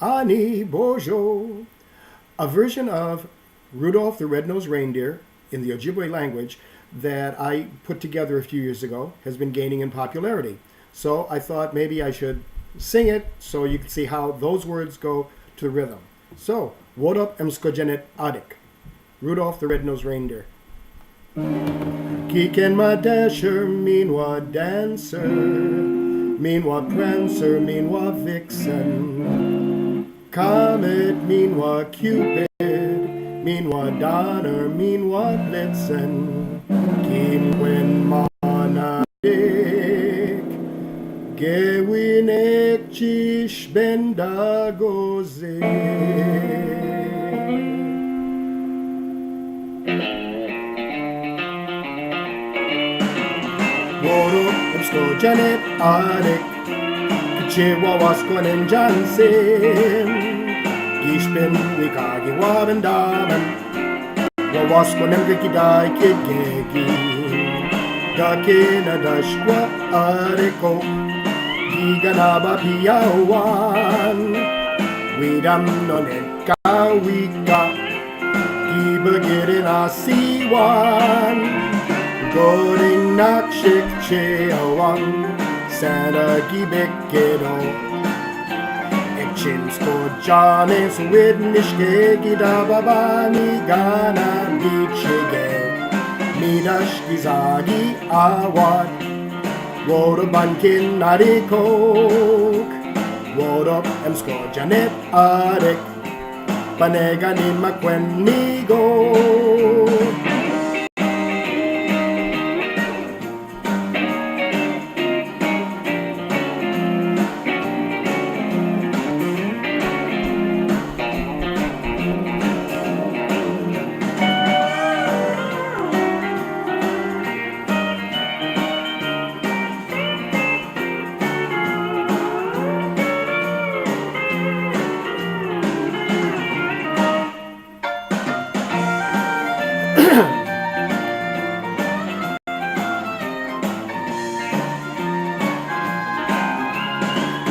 Ani Bojo. A version of Rudolph the Red-Nosed Reindeer in the Ojibwe language that I put together a few years ago has been gaining in popularity. So I thought maybe I should sing it so you can see how those words go to the rhythm. So, Wodob skojaaned adik. Rudolph the Red-Nosed Reindeer. Kieken ma dasher, meanwhile dancer, meanwhile prancer, meanwhile vixen, comet, meanwhile cupid, meanwhile donner, meanwhile blitzen, kinwen manadik, gewinek chish bendagoze. Wodob skojaaned adik, Chihuahuasquan Johnson, Gishpin Wikagi Wabendamen, Wawasquan Gikidai Kidgegi, Dakina Dashqua Ariko, Giganaba Piawan, Widam Nonet Kawika, Gibagidin Asiwan, Goding Nakshik Cheawan. Santa Gibekedo Ekchim skojaaned with Nish Gidababani Gana Bichige Midash Gizagi Awad Wodobankin Narikok Wodob skojaaned adik Paneganin Makwenigo.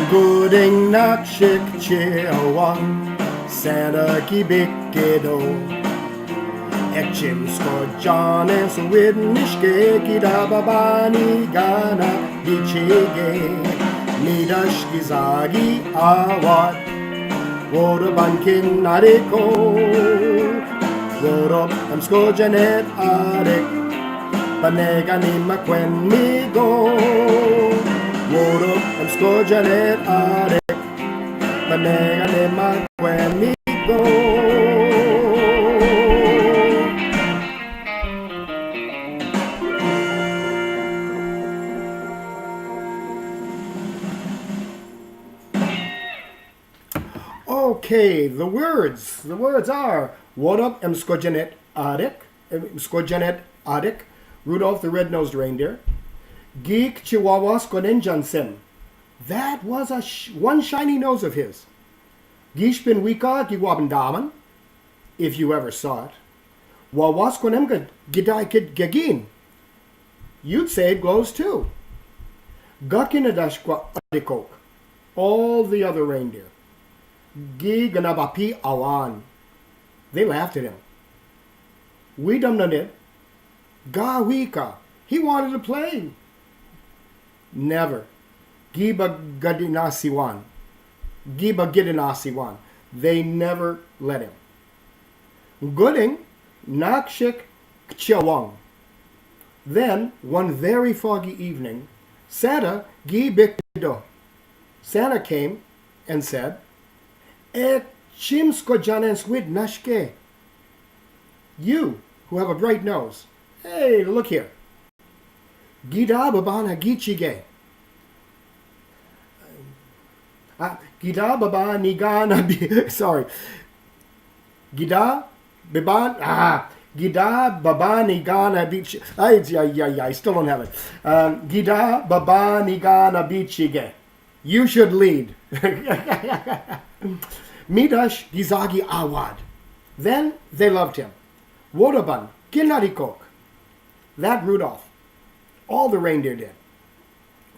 Gooding Nakshik Cheawan, Santa Gibekedo, Ekchim skojaaned with Nishke Gidababani Gana Bichige, Midash Gizagi Awad, Wodobankin Nariko, Wodob skojaaned adik, Paneganin Makwenigo. Wodob skojaaned adik, Paneganin Makwenigo. Okay, the words are Wodob skojaaned adik, Rudolph the Red-Nosed Reindeer. Geek Chihuahuasquan Johnson. That was one shiny nose of his. Gishpin Wika Giwabendamen, if you ever saw it. Wawasquan Gidai Kid Gagin. You'd say it glows too. Gakinadashqua Adikok. All the other reindeer. Giganabapi Awan. They laughed at him. We dumnadit. Ga Wika. He wanted to play. Never. Giba Gadinasiwan. Giba Gidinasiwan. They never let him. Gooding Nakshik Kchawang. Then, one very foggy evening, Santa Gibekedo. Santa came and said, Ek chim skojaaned with Nashke. You, who have a bright nose. Hey, look here. Gida babana gichige. Gida baba nigana bi. Sorry. Gida biban. Gida baba nigana beach. I still don't have it. Gida baba nigana bichige. You should lead. Midash gizagi awad. Then they loved him. Wodoban kinarikok. That Rudolph. All the reindeer did.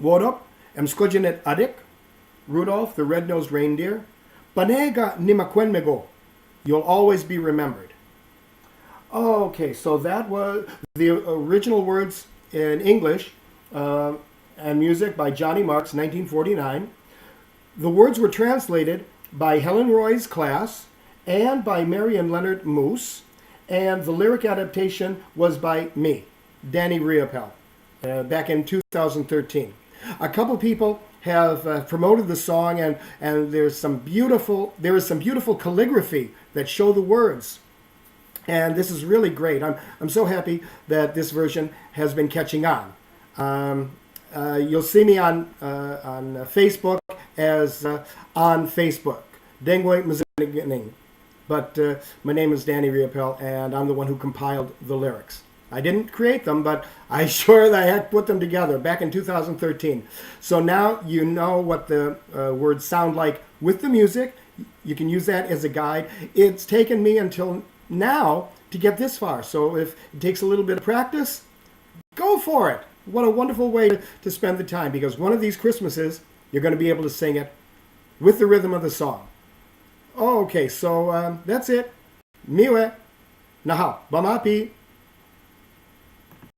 Wodob skojaaned adik, Rudolph the Red-Nosed Reindeer, Panega nimakwenmego. You'll always be remembered. Okay, so that was the original words in English and music by Johnny Marks, 1949. The words were translated by Helen Roy's class and by Marion Leonard Moose, and the lyric adaptation was by me, Danny Riopel, back in 2013. A couple people have promoted the song, and there is some beautiful calligraphy that show the words. And this is really great. I'm so happy that this version has been catching on. You'll see me on Facebook as on Facebook, Dengwe Mzinigining. But my name is Danny Riopel, and I'm the one who compiled the lyrics. I didn't create them, but I sure the heck put them together back in 2013. So now you know what the words sound like with the music. You can use that as a guide. It's taken me until now to get this far. So if it takes a little bit of practice, go for it. What a wonderful way to spend the time, because one of these Christmases, you're going to be able to sing it with the rhythm of the song. Okay, so that's it. Miwe. Naha. Bamapi.